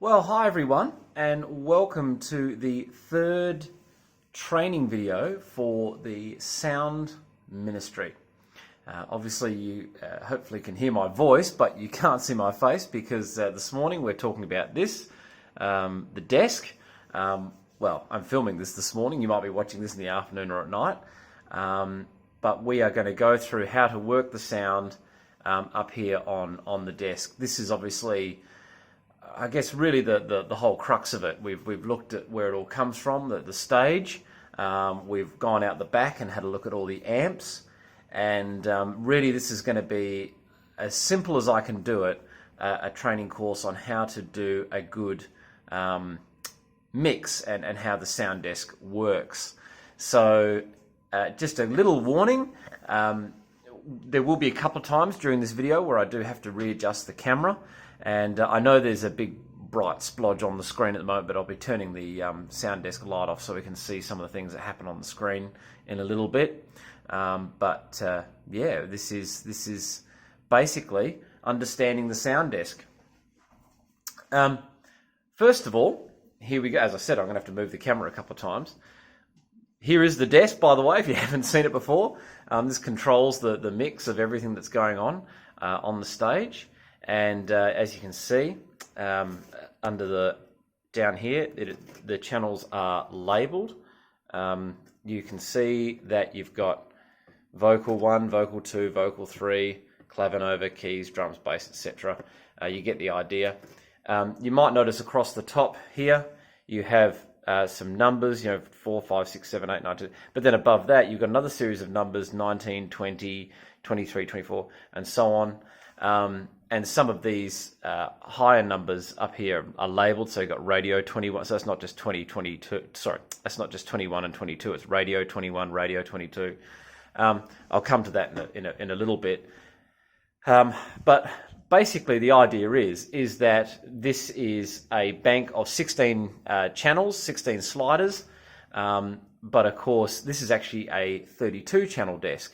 Well, hi everyone, and welcome to the third training video for the sound ministry. Obviously, you hopefully can hear my voice, but you can't see my face because this morning we're talking about this, the desk. Well, I'm filming this morning. You might be watching this in the afternoon or at night. But we are going to go through how to work the sound up here on the desk. This is obviously, I guess, really the whole crux of it. We've looked at where it all comes from, the stage. We've gone out the back and had a look at all the amps. And really this is going to be, as simple as I can do it, a training course on how to do a good mix and how the sound desk works. So just a little warning, there will be a couple of times during this video where I do have to readjust the camera. And I know there's a big bright splodge on the screen at the moment, but I'll be turning the sound desk light off so we can see some of the things that happen on the screen in a little bit. Yeah, this is basically understanding the sound desk. First of all, here we go. As I said, I'm going to have to move the camera a couple of times. Here is the desk, by the way, if you haven't seen it before. This controls the mix of everything that's going on the stage. And as you can see, down here, the channels are labelled. You can see that you've got vocal 1, vocal 2, vocal 3, clavinova, keys, drums, bass, etc. You get the idea. You might notice across the top here, you have some numbers, 4, 5, 6, 7, 8, 9, 10. But then above that, you've got another series of numbers, 19, 20, 23, 24, and so on. And some of these higher numbers up here are labelled. So you've got radio 21. So that's not just 20, 22. Sorry, that's not just 21 and 22. It's radio 21, radio 22. I'll come to that in a little bit. But basically the idea is that this is a bank of 16 channels, 16 sliders. But of course, this is actually a 32 channel desk.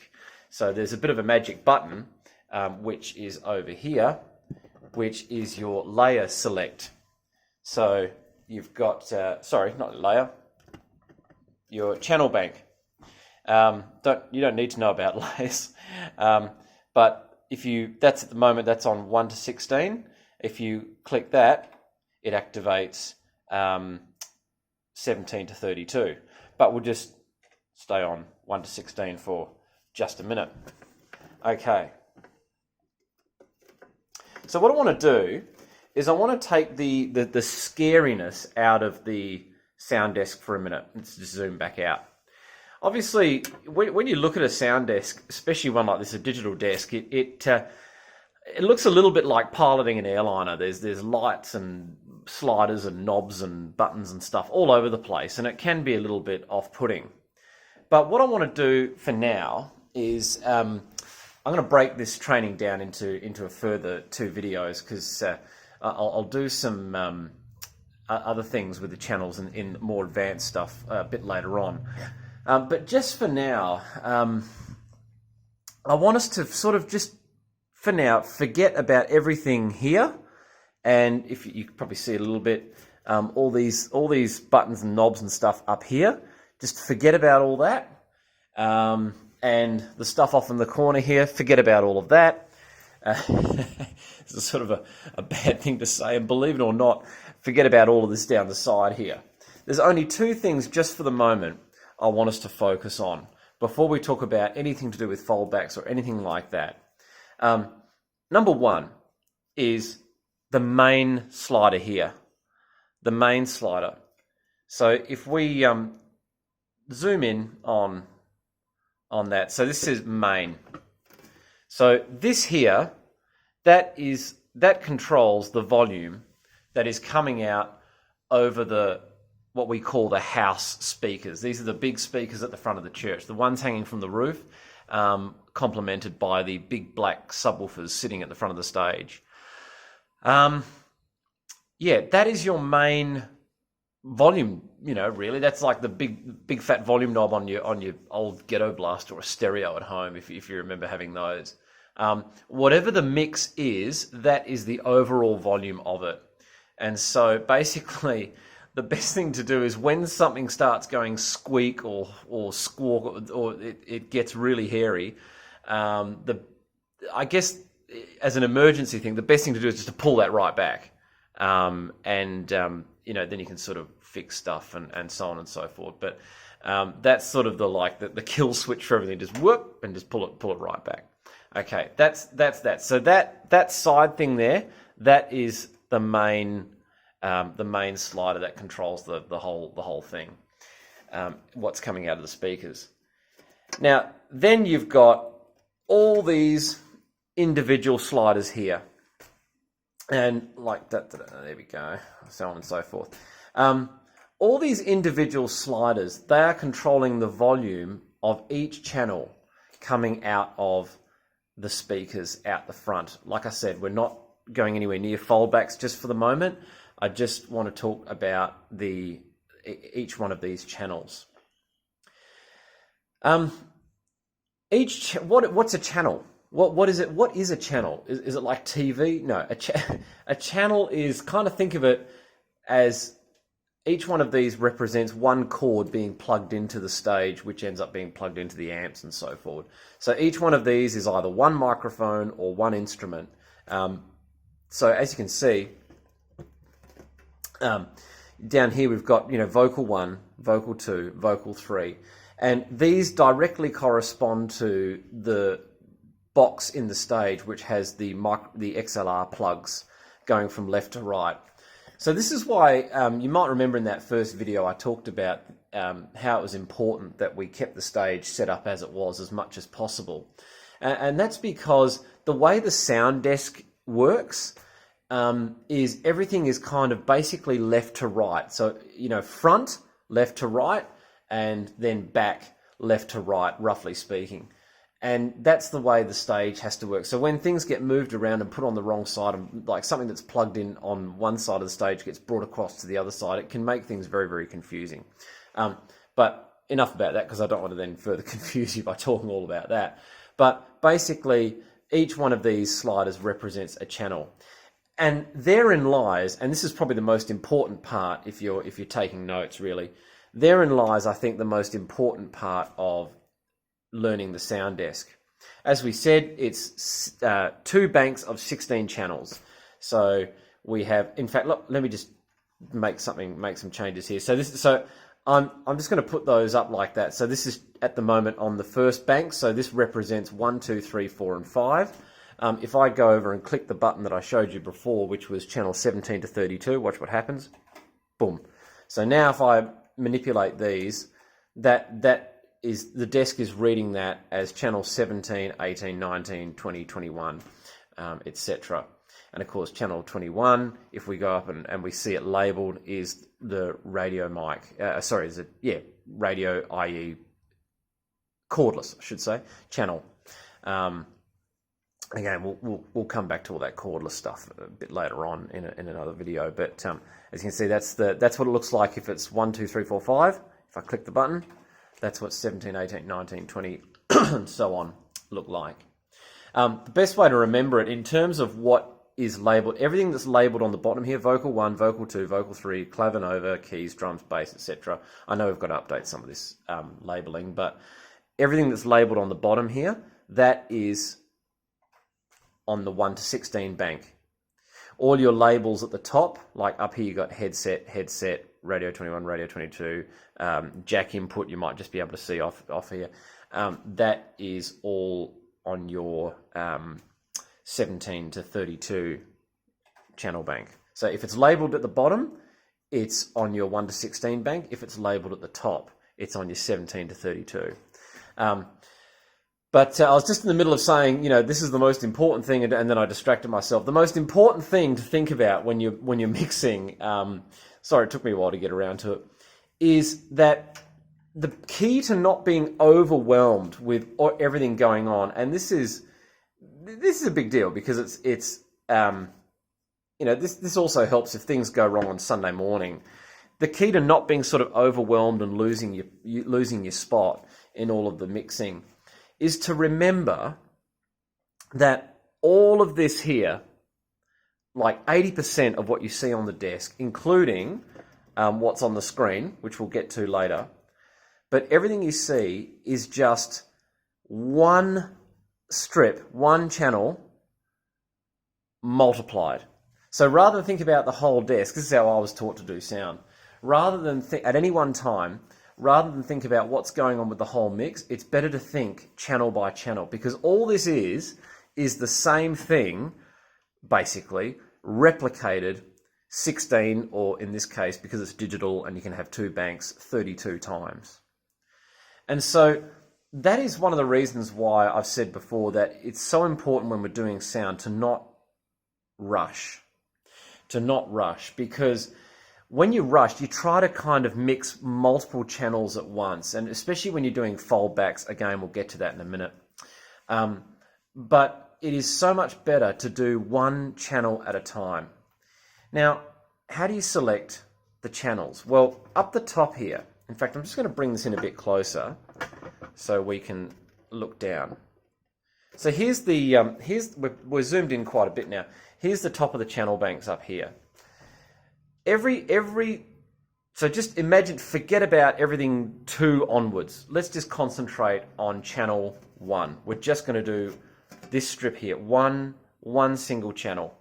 So there's a bit of a magic button, which is over here, which is your layer select. So you've got, sorry, not layer, your channel bank. You don't need to know about layers, but that's at the moment, that's on 1 to 16. If you click that, it activates 17 to 32. But we'll just stay on 1 to 16 for just a minute. Okay. So what I want to do is I want to take the scariness out of the sound desk for a minute. Let's just zoom back out. Obviously, when you look at a sound desk, especially one like this, a digital desk, it looks a little bit like piloting an airliner. There's lights and sliders and knobs and buttons and stuff all over the place, and it can be a little bit off-putting. But what I want to do for now is I'm going to break this training down into a further 2 videos because I'll do some other things with the channels in more advanced stuff a bit later on. But just for now, I want us to sort of just, for now, forget about everything here. And if you can probably see it a little bit, all these buttons and knobs and stuff up here, just forget about all that. And the stuff off in the corner here, forget about all of that. This is sort of a bad thing to say, and believe it or not, forget about all of this down the side here. There's only 2 things just for the moment I want us to focus on before we talk about anything to do with foldbacks or anything like that. Number 1 is the main slider here. The main slider. So if we zoom in on that. So this is main. So this here, that controls the volume that is coming out over what we call the house speakers. These are the big speakers at the front of the church, the ones hanging from the roof, complemented by the big black subwoofers sitting at the front of the stage. Yeah, that is your main volume, really. That's like the big fat volume knob on your old Ghetto Blaster or a stereo at home, if you remember having those. Whatever the mix is, that is the overall volume of it. And so basically, the best thing to do is when something starts going squeak or squawk or it gets really hairy, I guess as an emergency thing, the best thing to do is just to pull that right back. Then you can sort of fix stuff and so on and so forth. But that's sort of the kill switch for everything. Just whoop and just pull it right back. Okay, that's that. So that side thing there, that is the main slider that controls the whole thing. What's coming out of the speakers. Now then you've got all these individual sliders here, and like that. There we go. So on and so forth. All these individual sliders, they are controlling the volume of each channel coming out of the speakers out the front. Like I said, we're not going anywhere near foldbacks just for the moment. I just want to talk about each one of these channels. What's a channel? What is it? What is a channel? Is it like TV? No, a channel is, kind of think of it as each one of these represents one cord being plugged into the stage, which ends up being plugged into the amps and so forth. So each one of these is either one microphone or one instrument. So as you can see, down here we've got vocal 1, vocal 2, vocal 3, and these directly correspond to the box in the stage, which has the XLR plugs going from left to right. So this is why you might remember in that first video I talked about how it was important that we kept the stage set up as it was as much as possible. And that's because the way the sound desk works is everything is kind of basically left to right. So, front, left to right, and then back, left to right, roughly speaking. And that's the way the stage has to work. So when things get moved around and put on the wrong side, like something that's plugged in on one side of the stage gets brought across to the other side, it can make things very, very confusing. But enough about that, because I don't want to then further confuse you by talking all about that. But basically, each one of these sliders represents a channel. And therein lies, and this is probably the most important part if you're taking notes really, therein lies, I think, the most important part of learning the sound desk. As we said, it's 2 banks of 16 channels. So we have, in fact, look, let me just make some changes here. So I'm just going to put those up like that. So this is at the moment on the first bank. So this represents 1, 2, 3, 4, and 5. If I go over and click the button that I showed you before, which was channel 17 to 32, watch what happens. Boom. So now if I manipulate these, that is, the desk is reading that as channel 17, 18, 19, 20, 21, etc. And of course, channel 21, if we go up and we see it labeled, is the radio mic. Radio, i.e. cordless, I should say, channel. Again, we'll come back to all that cordless stuff a bit later on in another video. But as you can see, that's what it looks like if it's 1, 2, 3, 4, 5. If I click the button, that's what 17, 18, 19, 20, and so on look like. The best way to remember it in terms of what is labelled, everything that's labelled on the bottom here, vocal 1, vocal 2, vocal 3, clavinova, keys, drums, bass, etc. I know we've got to update some of this labelling, but everything that's labelled on the bottom here, that is on the 1 to 16 bank. All your labels at the top, like up here, you got headset, radio 21, radio 22, jack input, you might just be able to see off here. That is all on your 17 to 32 channel bank. So if it's labeled at the bottom, it's on your 1 to 16 bank. If it's labeled at the top, it's on your 17 to 32. But I was just in the middle of saying, this is the most important thing, and then I distracted myself. The most important thing to think about when you're mixing, sorry, it took me a while to get around to it, is that the key to not being overwhelmed with everything going on, and this is a big deal because this also helps if things go wrong on Sunday morning. The key to not being sort of overwhelmed and losing your spot in all of the mixing is to remember that all of this here, like 80% of what you see on the desk, including what's on the screen, which we'll get to later. But everything you see is just one strip, one channel multiplied. So rather than think about the whole desk, this is how I was taught to do sound. Rather than at any one time, rather than think about what's going on with the whole mix, it's better to think channel by channel, because all this is the same thing, basically, replicated 16, or in this case, because it's digital and you can have 2 banks, 32 times. And so that is one of the reasons why I've said before that it's so important when we're doing sound to not rush. Because when you rush, you try to kind of mix multiple channels at once, and especially when you're doing foldbacks, again, we'll get to that in a minute. But it is so much better to do one channel at a time. Now, how do you select the channels? Well, up the top here, in fact, I'm just going to bring this in a bit closer so we can look down. So here's the, we're zoomed in quite a bit now. Here's the top of the channel banks up here. So just imagine, forget about everything 2 onwards. Let's just concentrate on channel 1. We're just going to do this strip here, one single channel.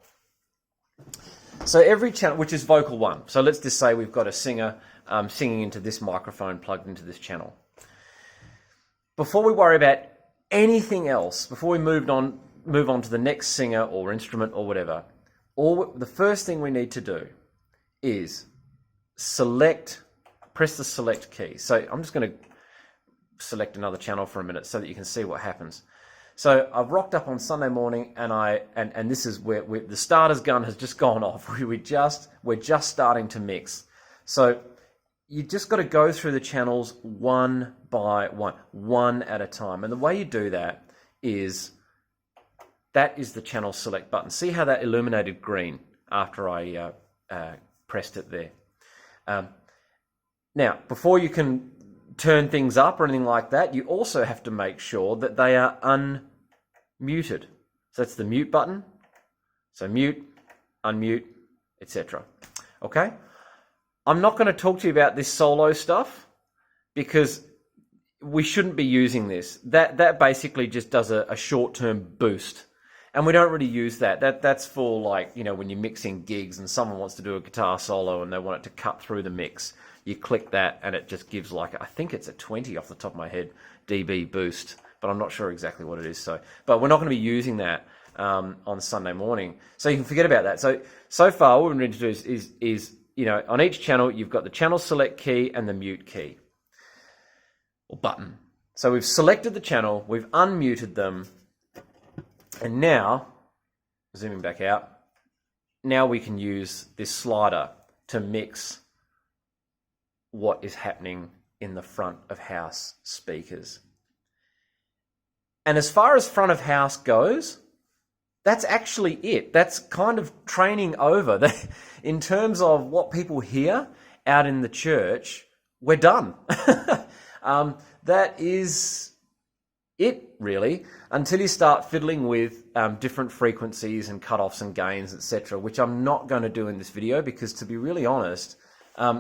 So every channel, which is vocal 1. So let's just say we've got a singer singing into this microphone plugged into this channel. Before we worry about anything else, before we move on to the next singer or instrument or whatever, the first thing we need to do is press the select key. So I'm just going to select another channel for a minute so that you can see what happens. So I've rocked up on Sunday morning, and this is where the starter's gun has just gone off. We're just starting to mix. So you just got to go through the channels one by one at a time. And the way you do that is the channel select button. See how that illuminated green after I pressed it there. Now, before you can turn things up or anything like that, you also have to make sure that they are unmuted. So that's the mute button. So mute, unmute, etc. Okay? I'm not going to talk to you about this solo stuff because we shouldn't be using this. That basically just does a short-term boost. And we don't really use that. That's for, like, you know, when you're mixing gigs and someone wants to do a guitar solo and they want it to cut through the mix. You click that and it just gives, like, I think it's a 20 off the top of my head, dB boost. But I'm not sure exactly what it is. But we're not going to be using that on Sunday morning. So you can forget about that. So far, what we need to do is you know, on each channel, you've got the channel select key and the mute key or button. So we've selected the channel, we've unmuted them, and now, zooming back out, now we can use this slider to mix what is happening in the front of house speakers. And as far as front of house goes, that's actually it. That's kind of training over. In terms of what people hear out in the church, we're done. That is it, really, until you start fiddling with different frequencies and cutoffs and gains, etc., which I'm not going to do in this video because, to be really honest,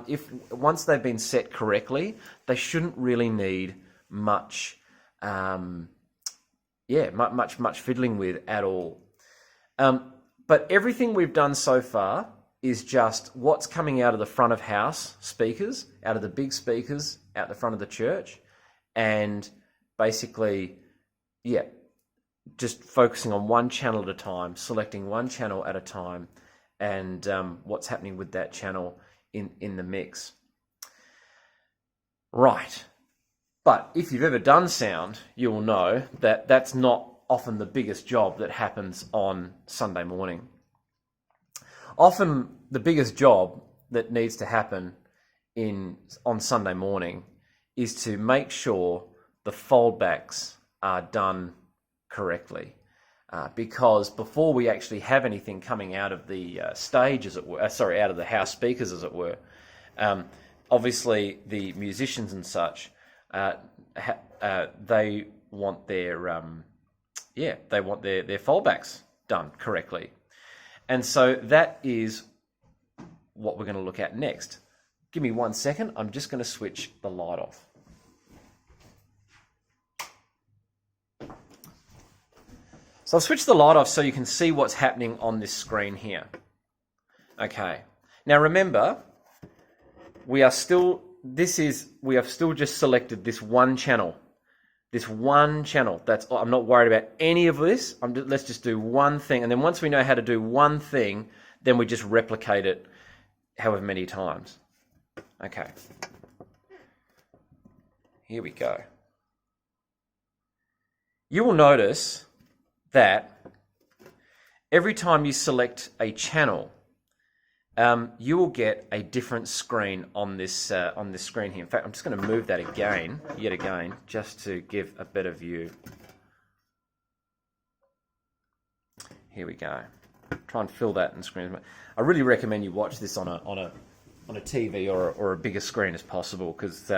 if once they've been set correctly, they shouldn't really need much, much fiddling with at all. But everything we've done so far is just what's coming out of the front of house speakers, out of the big speakers out the front of the church, and basically, just focusing on one channel at a time, selecting one channel at a time, and what's happening with that channel in the mix. Right. But if you've ever done sound, you will know that that's not often the biggest job that happens on Sunday morning. Often the biggest job that needs to happen on Sunday morning is to make sure the foldbacks are done correctly. Because before we actually have anything coming out of the stage, as it were, out of the house speakers, as it were, obviously the musicians and such, they want their foldbacks done correctly. And so that is what we're going to look at next. Give me 1 second. I'm just going to switch the light off. So I'll switch the light off so you can see what's happening on this screen here. Okay. Now remember, we have still just selected this one channel. This one channel. I'm not worried about any of this. Let's just do one thing. And then once we know how to do one thing, then we just replicate it however many times. Okay. Here we go. You will notice that every time you select a channel, you will get a different screen on this screen here. In fact, I'm just going to move that yet again, just to give a better view. Here we go. Try and fill that in screen. I really recommend you watch this on a TV or a bigger screen as possible, because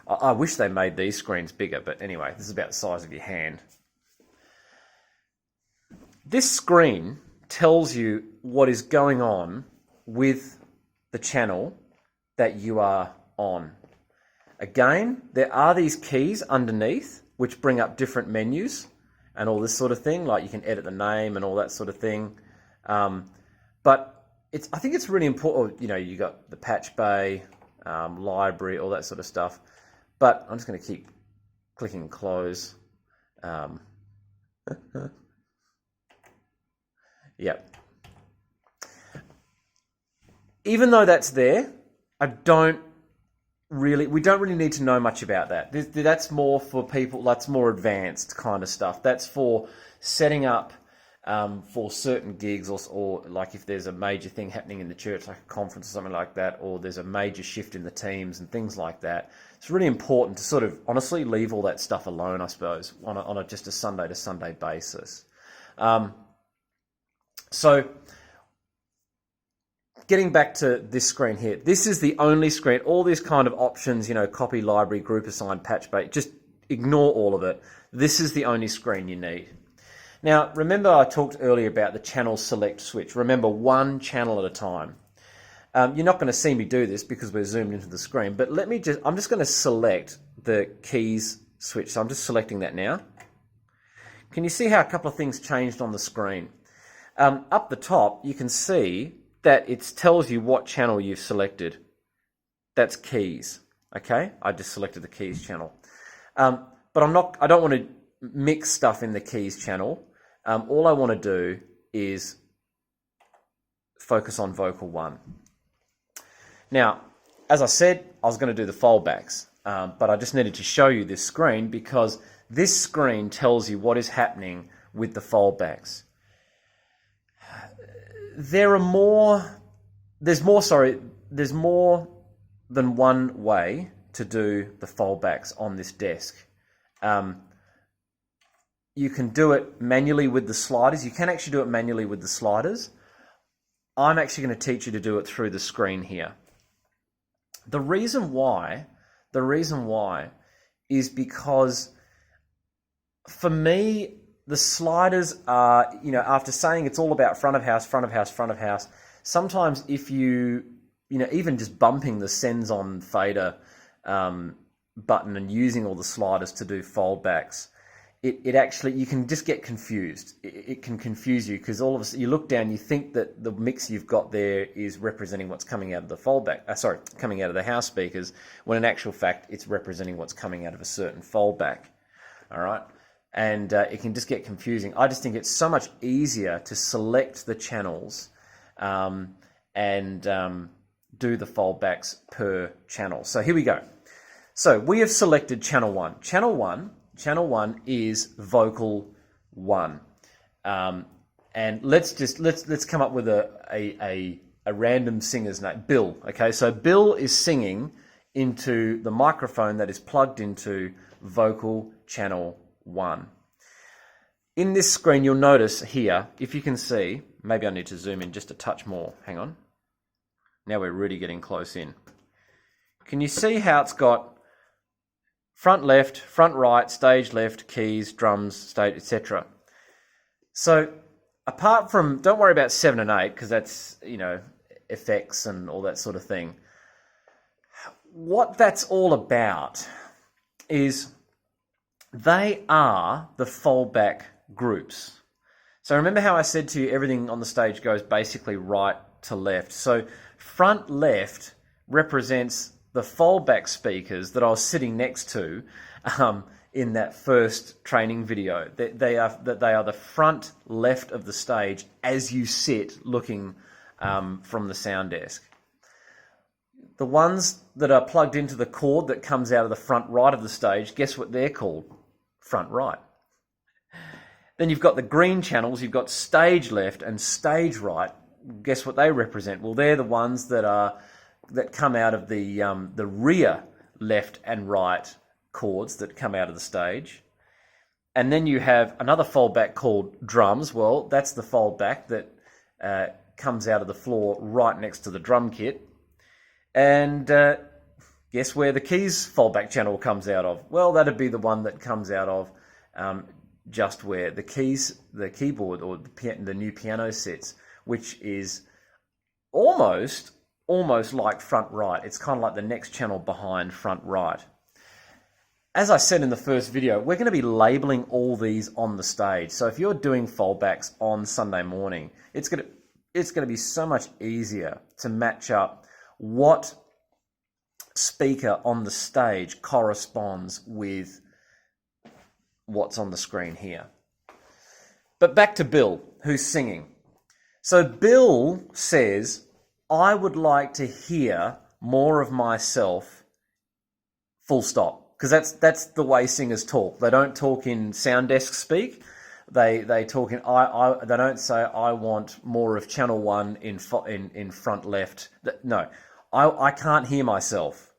I wish they made these screens bigger. But anyway, this is about the size of your hand. This screen tells you what is going on with the channel that you are on. Again, there are these keys underneath which bring up different menus and all this sort of thing, like you can edit the name and all that sort of thing. But I think it's really important, you got the patch bay, library, all that sort of stuff. But I'm just going to keep clicking close. Yep. Even though that's there, we don't really need to know much about that. That's more for people, that's more advanced kind of stuff. That's for setting up for certain gigs, or like if there's a major thing happening in the church, like a conference or something like that, or there's a major shift in the teams and things like that. It's really important to sort of honestly leave all that stuff alone, I suppose, on just a Sunday to Sunday basis. So getting back to this screen here, this is the only screen. All these kind of options, copy, library, group assign, patch bay, just ignore all of it. This is the only screen you need. Now, remember I talked earlier about the channel select switch. Remember, one channel at a time. You're not going to see me do this because we're zoomed into the screen, but I'm just going to select the keys switch. So I'm just selecting that now. Can you see how a couple of things changed on the screen? Up the top, you can see that it tells you what channel you've selected. That's keys. Okay, I just selected the keys channel. But I don't want to mix stuff in the keys channel. All I want to do is focus on vocal 1. Now, as I said, I was going to do the foldbacks, but I just needed to show you this screen because this screen tells you what is happening with the foldbacks. There's more than one way to do the foldbacks on this desk. You can do it manually with the sliders. You can actually do it manually with the sliders. I'm actually going to teach you to do it through the screen here. The reason why is because for me, the sliders are, after saying it's all about front of house, sometimes if even just bumping the sends on fader button and using all the sliders to do foldbacks, it actually, you can just get confused. It can confuse you because all of a sudden you look down, you think that the mix you've got there is representing what's coming out of the coming out of the house speakers, when in actual fact it's representing what's coming out of a certain foldback. All right. And it can just get confusing. I just think it's so much easier to select the channels and do the foldbacks per channel. So here we go. So we have selected channel 1. Channel 1 is vocal 1. And let's come up with a random singer's name, Bill. Okay, so Bill is singing into the microphone that is plugged into vocal channel 1. In this screen, you'll notice here, if you can see, maybe I need to zoom in just a touch more. Hang on. Now we're really getting close in. Can you see how it's got front left, front right, stage left, keys, drums, stage, etc. So apart from, don't worry about 7 and 8, because that's, effects and all that sort of thing. What that's all about is they are the foldback groups. So remember how I said to you, everything on the stage goes basically right to left. So front left represents the foldback speakers that I was sitting next to in that first training video. They are the front left of the stage as you sit looking from the sound desk. The ones that are plugged into the cord that comes out of the front right of the stage, guess what they're called? Front right. Then you've got the green channels, you've got stage left and stage right. Guess what they represent? Well, they're the ones that come out of the rear left and right chords that come out of the stage. And then you have another foldback called drums. Well, that's the foldback that comes out of the floor right next to the drum kit. And guess where the keys foldback channel comes out of? Well, that'd be the one that comes out of just where the keyboard or the new piano sits, which is almost like front right. It's kind of like the next channel behind front right. As I said in the first video, we're going to be labeling all these on the stage. So if you're doing foldbacks on Sunday morning, it's going to be so much easier to match up what speaker on the stage corresponds with what's on the screen here. But back to Bill, who's singing. So Bill says, I would like to hear more of myself, full stop. Because that's the way singers talk. They don't talk in sound desk speak. They talk in they don't say I want more of channel 1 in front left. No, I can't hear myself.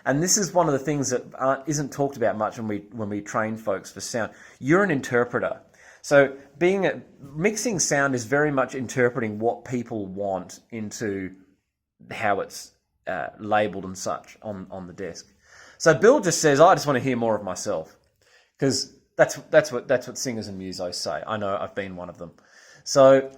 And this is one of the things that isn't talked about much when we train folks for sound. You're an interpreter. So mixing sound is very much interpreting what people want into how it's labeled and such on the desk. So Bill just says, I just want to hear more of myself, because that's what singers and musos say. I know, I've been one of them. So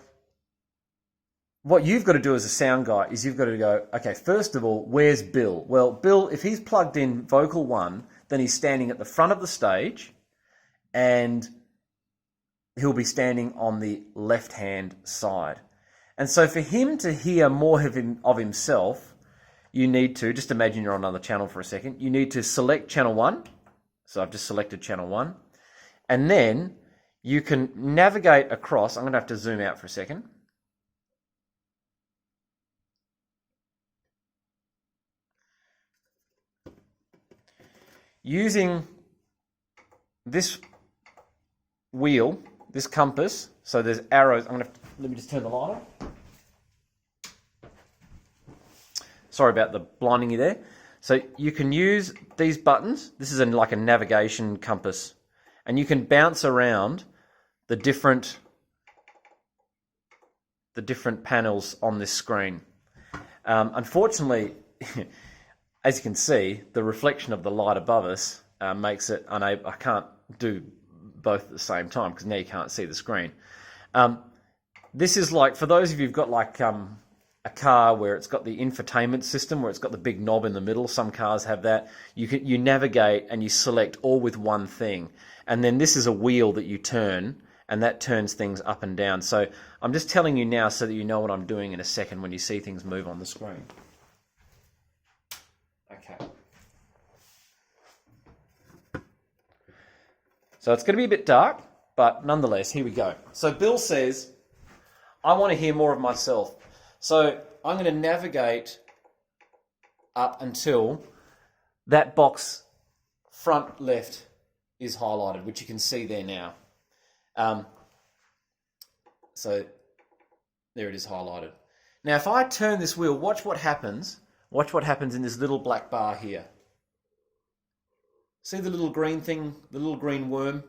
what you've got to do as a sound guy is you've got to go, okay, first of all, where's Bill? Well, Bill, if he's plugged in vocal 1, then he's standing at the front of the stage, and he'll be standing on the left-hand side. And so for him to hear more of himself, you need to, just imagine you're on another channel for a second, you need to select channel 1. So I've just selected channel 1. And then you can navigate across. I'm going to have to zoom out for a second. Using this wheel, this compass, so there's arrows. Let me just turn the light on. Sorry about the blinding you there. So you can use these buttons. This is like a navigation compass, and you can bounce around the different panels on this screen. Unfortunately, as you can see, the reflection of the light above us makes it unable. I can't do both at the same time because now you can't see the screen. This is like, for those of you who've got like a car where it's got the infotainment system, where it's got the big knob in the middle. Some cars have that. You navigate and you select all with one thing. And then this is a wheel that you turn, and that turns things up and down. So I'm just telling you now so that you know what I'm doing in a second when you see things move on the screen. Okay. So it's going to be a bit dark, but nonetheless, here we go. So Bill says, I want to hear more of myself. So I'm going to navigate up until that box front left is highlighted, which you can see there now. So there it is highlighted. Now, if I turn this wheel, watch what happens. Watch what happens in this little black bar here. See the little green thing, the little green worm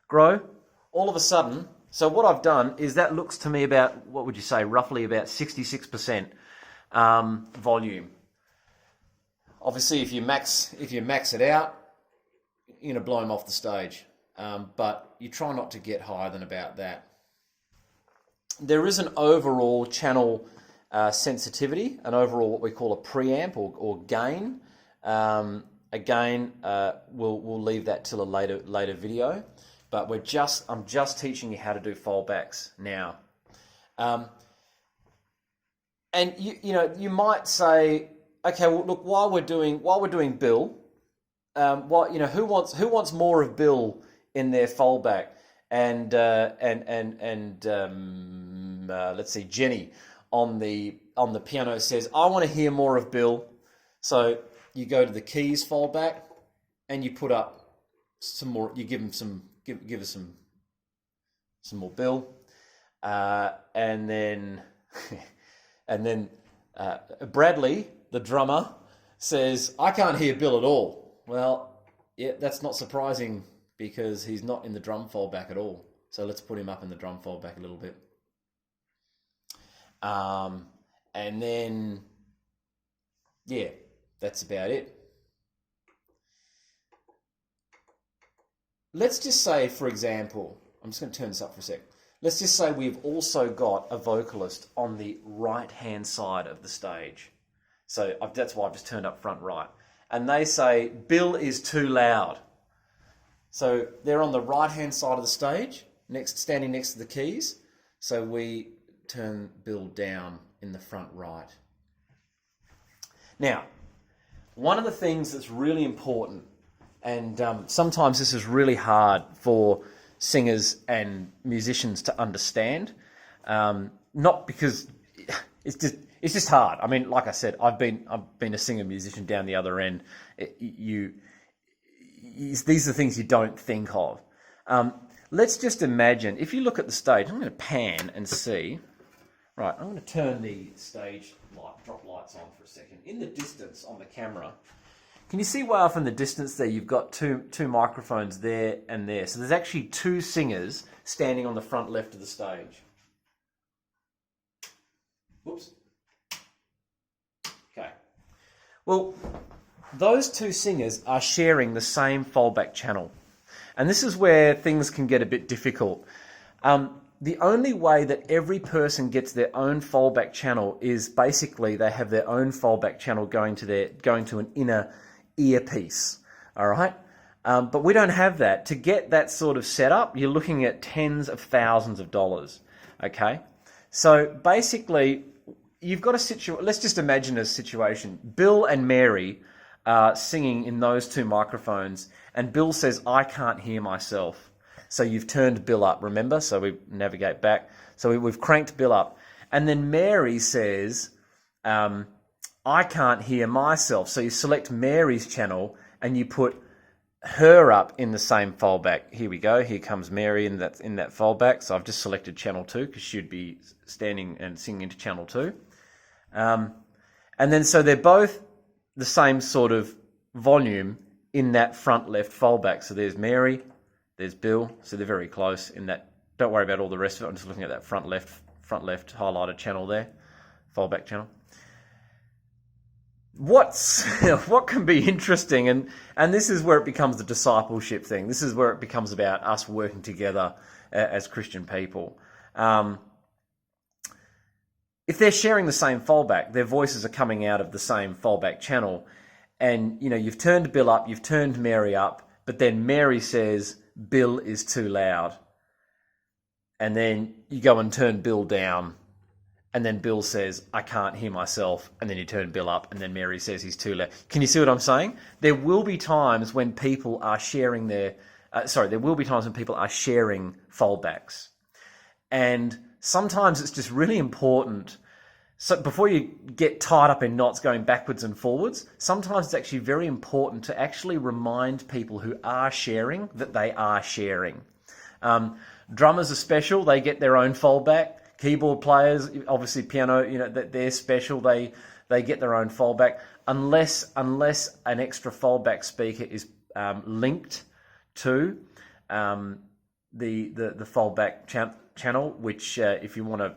grow? All of a sudden, so what I've done is that looks to me about, what would you say, roughly about 66% volume. Obviously, if you max it out, you're going to blow him off the stage. but you try not to get higher than about that. There is an overall channel sensitivity, an overall what we call a preamp or gain. Again, we'll leave that till a later video, but I'm just teaching you how to do foldbacks now. And you might say, okay, well look, while we're doing Bill, who wants more of Bill in their foldback? And let's see, Jenny on the piano says, I want to hear more of Bill. So you go to the keys foldback and you put up some more. You give us some more Bill, and then Bradley, the drummer, says, I can't hear Bill at all. Well, yeah, that's not surprising because he's not in the drum foldback at all. So let's put him up in the drum foldback a little bit. And then, yeah, that's about it. Let's just say, for example, I'm just going to turn this up for a sec. Let's just say we've also got a vocalist on the right-hand side of the stage. So that's why I've just turned up front right. And they say, Bill is too loud. So they're on the right-hand side of the stage, standing next to the keys. So we turn Bill down in the front right. Now, one of the things that's really important, and sometimes this is really hard for singers and musicians to understand, not because it's just hard. I mean, like I said, I've been a singer musician down the other end. These are things you don't think of. Let's just imagine, if you look at the stage, I'm going to pan and see. Right, I'm going to turn the stage drop lights on for a second. In the distance on the camera, can you see way off in the distance there, you've got two microphones there and there. So there's actually two singers standing on the front left of the stage. Whoops. Okay. Well, those two singers are sharing the same foldback channel. And this is where things can get a bit difficult. The only way that every person gets their own foldback channel is basically they have their own foldback channel going to an inner earpiece. All right? But we don't have that. To get that sort of setup, you're looking at tens of thousands of dollars. Okay? So basically, you've got a situation. Let's just imagine a situation. Bill and Mary are singing in those two microphones, and Bill says, I can't hear myself. So you've turned Bill up, remember? So we navigate back. So we've cranked Bill up. And then Mary says, I can't hear myself. So you select Mary's channel and you put her up in the same foldback. Here we go. Here comes Mary in that foldback. So I've just selected channel 2 because she'd be standing and singing into channel 2. And then so they're both the same sort of volume in that front left foldback. So there's Mary, there's Bill. So they're very close in that. Don't worry about all the rest of it. I'm just looking at that front left highlighted channel there, foldback channel. What can be interesting, and this is where it becomes the discipleship thing. This is where it becomes about us working together as Christian people. If they're sharing the same foldback, their voices are coming out of the same foldback channel, and you've turned Bill up, you've turned Mary up, but then Mary says Bill is too loud, and then you go and turn Bill down. And then Bill says, I can't hear myself. And then you turn Bill up. And then Mary says he's too loud. Can you see what I'm saying? There will be times when people are sharing sharing foldbacks. And sometimes it's just really important. So before you get tied up in knots going backwards and forwards, sometimes it's actually very important to actually remind people who are sharing that they are sharing. Drummers are special. They get their own foldback. Keyboard players, obviously piano, they're special. They get their own foldback unless an extra foldback speaker is linked to the foldback channel. Which if you want to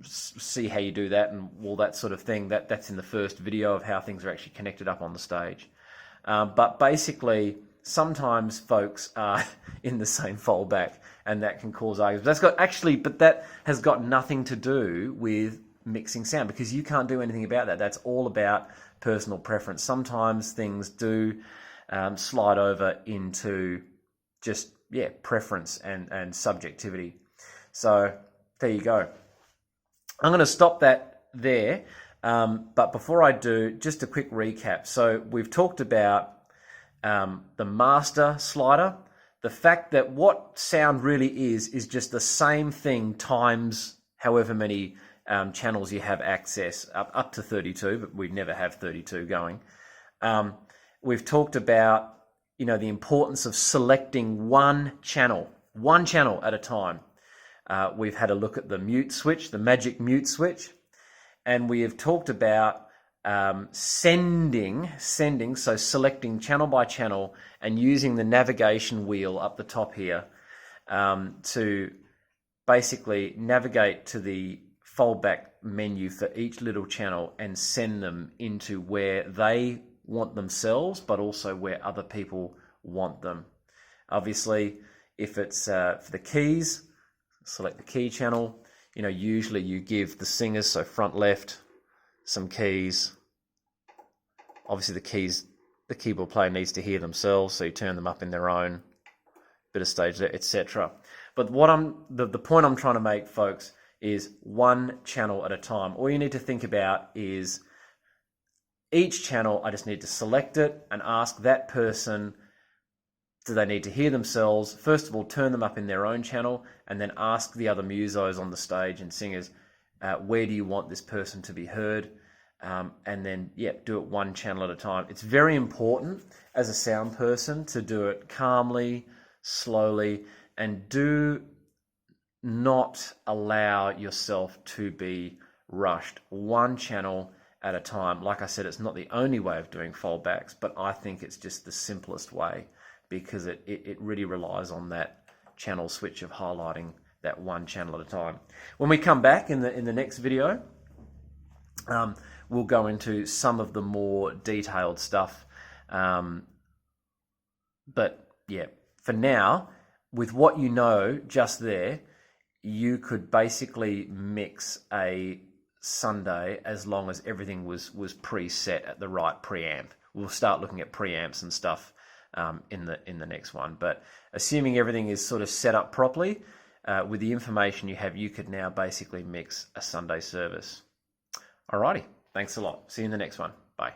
see how you do that and all that sort of thing, that's in the first video of how things are actually connected up on the stage. But basically, sometimes folks are in the same foldback, and that can cause arguments. But that has got nothing to do with mixing sound, because you can't do anything about that. That's all about personal preference. Sometimes things do slide over into just preference and subjectivity. So there you go. I'm going to stop that there. But before I do, just a quick recap. So we've talked about the master slider. The fact that what sound really is just the same thing times however many channels you have access, up to 32, but we never have 32 going. We've talked about, the importance of selecting one channel at a time. We've had a look at the mute switch, the magic mute switch, and we have talked about sending, so selecting channel by channel and using the navigation wheel up the top here to basically navigate to the foldback menu for each little channel and send them into where they want themselves, but also where other people want them. Obviously, if it's for the keys, select the key channel. Usually you give the singers, so front left, some keys. Obviously the keyboard player needs to hear themselves, so you turn them up in their own bit of stage there, etc. But the point I'm trying to make, folks, is one channel at a time. All you need to think about is each channel, I just need to select it and ask that person, do they need to hear themselves? First of all, turn them up in their own channel, and then ask the other musos on the stage and singers, where do you want this person to be heard? And then, do it one channel at a time. It's very important as a sound person to do it calmly, slowly, and do not allow yourself to be rushed. One channel at a time. Like I said, it's not the only way of doing foldbacks, but I think it's just the simplest way, because it really relies on that channel switch of highlighting that one channel at a time. When we come back in the next video, we'll go into some of the more detailed stuff. But for now, with what you know just there, you could basically mix a Sunday as long as everything was preset at the right preamp. We'll start looking at preamps and stuff in the next one. But assuming everything is sort of set up properly, with the information you have, you could now basically mix a Sunday service. Alrighty, thanks a lot. See you in the next one. Bye.